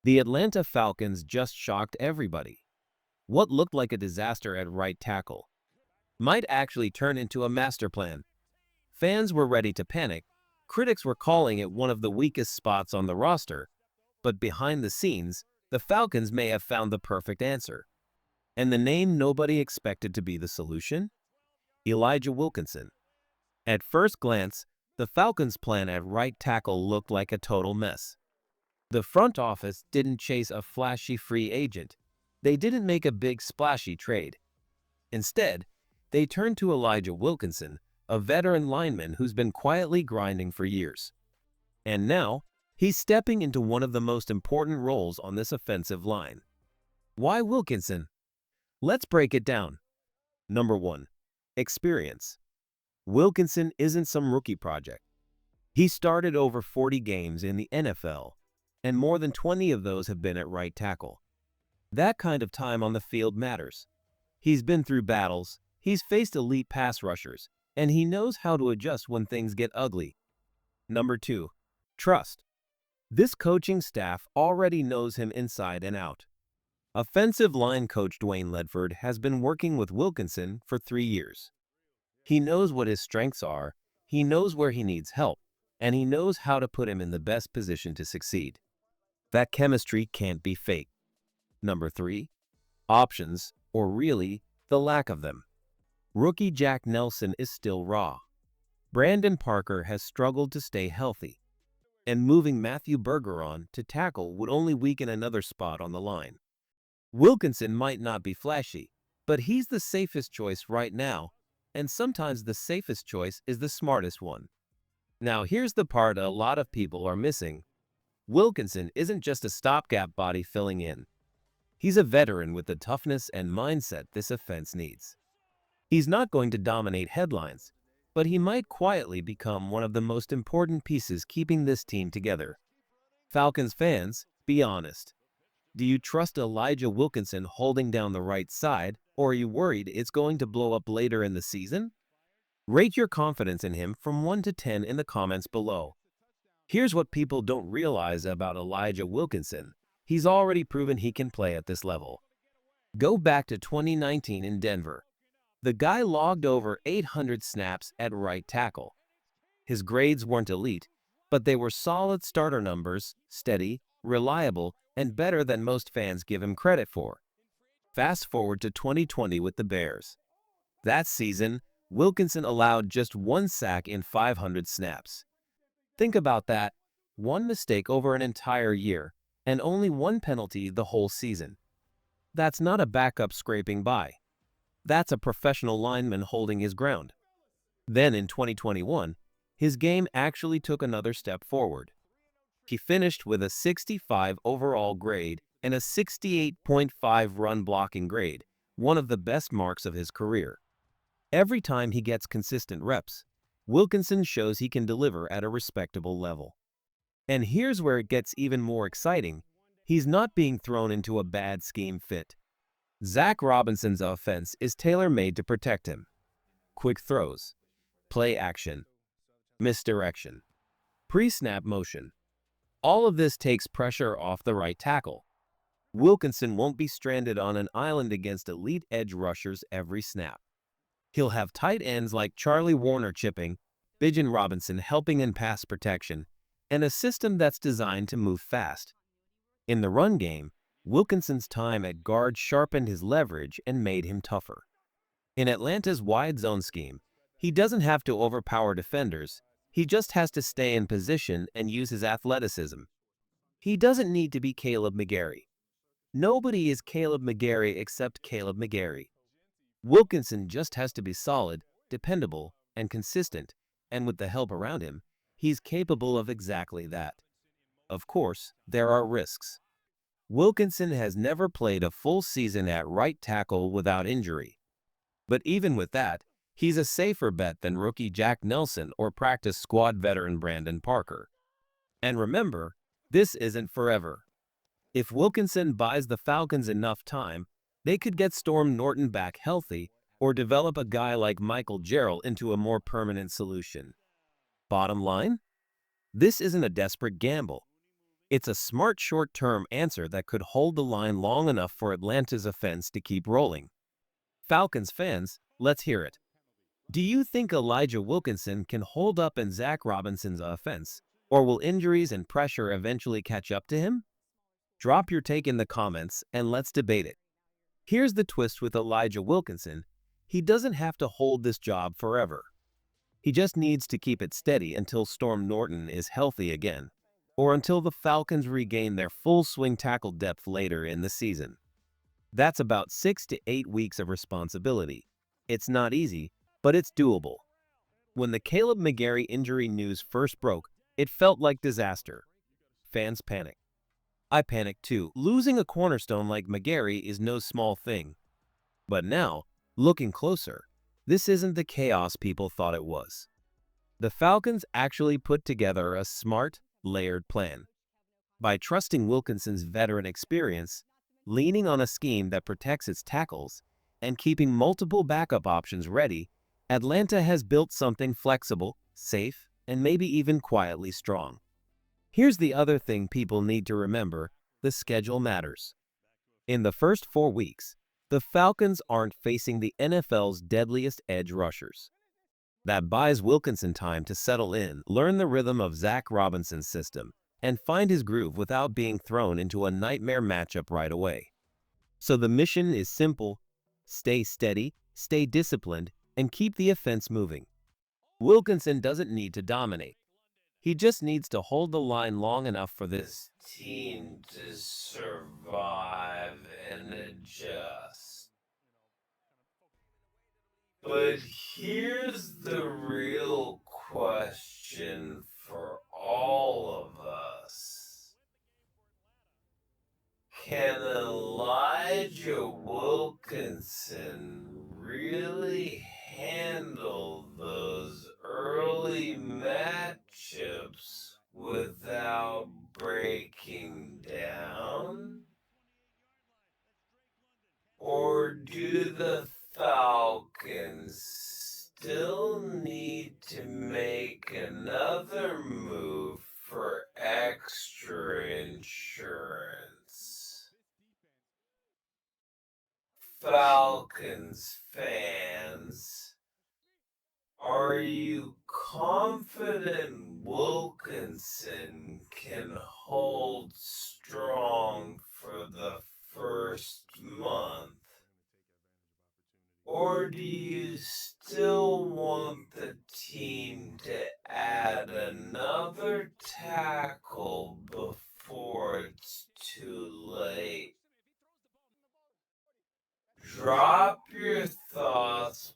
The Atlanta Falcons just shocked everybody. What looked like a disaster at right tackle might actually turn into a master plan. Fans were ready to panic. Critics were calling it one of the weakest spots on the roster, but behind the scenes, the Falcons may have found the perfect answer. And the name nobody expected to be the solution? Elijah Wilkinson. At first glance, the Falcons' plan at right tackle looked like a total mess. The front office didn't chase a flashy free agent. They didn't make a big splashy trade. Instead, they turned to Elijah Wilkinson, a veteran lineman who's been quietly grinding for years. And now, he's stepping into one of the most important roles on this offensive line. Why Wilkinson? Let's break it down. Number 1. Experience. Wilkinson isn't some rookie project. He started over 40 games in the NFL, and more than 20 of those have been at right tackle. That kind of time on the field matters. He's been through battles, he's faced elite pass rushers, and he knows how to adjust when things get ugly. Number 2. Trust. This coaching staff already knows him inside and out. Offensive line coach Dwayne Ledford has been working with Wilkinson for 3 years. He knows what his strengths are, he knows where he needs help, and he knows how to put him in the best position to succeed. That chemistry can't be faked. Number 3. Options, or really, the lack of them. Rookie Jack Nelson is still raw. Brandon Parker has struggled to stay healthy, and moving Matthew Bergeron to tackle would only weaken another spot on the line. Wilkinson might not be flashy, but he's the safest choice right now, and sometimes the safest choice is the smartest one. Now here's the part a lot of people are missing. Wilkinson isn't just a stopgap body filling in. He's a veteran with the toughness and mindset this offense needs. He's not going to dominate headlines, but he might quietly become one of the most important pieces keeping this team together. Falcons fans, be honest. Do you trust Elijah Wilkinson holding down the right side, or are you worried it's going to blow up later in the season? Rate your confidence in him from 1 to 10 in the comments below. Here's what people don't realize about Elijah Wilkinson. He's already proven he can play at this level. Go back to 2019 in Denver. The guy logged over 800 snaps at right tackle. His grades weren't elite, but they were solid starter numbers, steady, reliable, and better than most fans give him credit for. Fast forward to 2020 with the Bears. That season, Wilkinson allowed just 1 sack in 500 snaps. Think about that. 1 mistake over an entire year, and only 1 penalty the whole season. That's not a backup scraping by. That's a professional lineman holding his ground. Then in 2021, his game actually took another step forward. He finished with a 65 overall grade and a 68.5 run blocking grade, one of the best marks of his career. Every time he gets consistent reps, Wilkinson shows he can deliver at a respectable level. And here's where it gets even more exciting. He's not being thrown into a bad scheme fit. Zach Robinson's offense is tailor-made to protect him. Quick throws, play action, misdirection, pre-snap motion. All of this takes pressure off the right tackle. Wilkinson won't be stranded on an island against elite edge rushers every snap. He'll have tight ends like Charlie Warner chipping, Bijan Robinson helping in pass protection, and a system that's designed to move fast. In the run game, Wilkinson's time at guard sharpened his leverage and made him tougher. In Atlanta's wide zone scheme, he doesn't have to overpower defenders, he just has to stay in position and use his athleticism. He doesn't need to be Caleb McGarry. Nobody is Caleb McGarry except Caleb McGarry. Wilkinson just has to be solid, dependable, and consistent, and with the help around him, he's capable of exactly that. Of course, there are risks. Wilkinson has never played a full season at right tackle without injury. But even with that, he's a safer bet than rookie Jack Nelson or practice squad veteran Brandon Parker. And remember, this isn't forever. If Wilkinson buys the Falcons enough time, they could get Storm Norton back healthy or develop a guy like Michael Jarrell into a more permanent solution. Bottom line? This isn't a desperate gamble. It's a smart short-term answer that could hold the line long enough for Atlanta's offense to keep rolling. Falcons fans, let's hear it. Do you think Elijah Wilkinson can hold up in Zach Robinson's offense, or will injuries and pressure eventually catch up to him? Drop your take in the comments and let's debate it. Here's the twist with Elijah Wilkinson. He doesn't have to hold this job forever. He just needs to keep it steady until Storm Norton is healthy again, or until the Falcons regain their full swing tackle depth later in the season. That's about 6 to 8 weeks of responsibility. It's not easy, but it's doable. When the Caleb McGarry injury news first broke, it felt like disaster. Fans panicked. I panicked too. Losing a cornerstone like McGarry is no small thing. But now, looking closer, this isn't the chaos people thought it was. The Falcons actually put together a smart, layered plan. By trusting Wilkinson's veteran experience, leaning on a scheme that protects its tackles, and keeping multiple backup options ready, Atlanta has built something flexible, safe, and maybe even quietly strong. Here's the other thing people need to remember: the schedule matters. In the first 4 weeks, the Falcons aren't facing the NFL's deadliest edge rushers. That buys Wilkinson time to settle in, learn the rhythm of Zach Robinson's system, and find his groove without being thrown into a nightmare matchup right away. So the mission is simple: stay steady, stay disciplined, and keep the offense moving. Wilkinson doesn't need to dominate. He just needs to hold the line long enough for this team to survive and adjust. But here's the real question for all of us. Can Elijah Wilkinson really handle those early matchups without breaking down? Or do the Falcons still need to make another move for extra insurance? Falcons fans, are you confident Wilkinson can hold strong for the first month? Or do you still want the team to add another tackle before it's too late? Drop your thoughts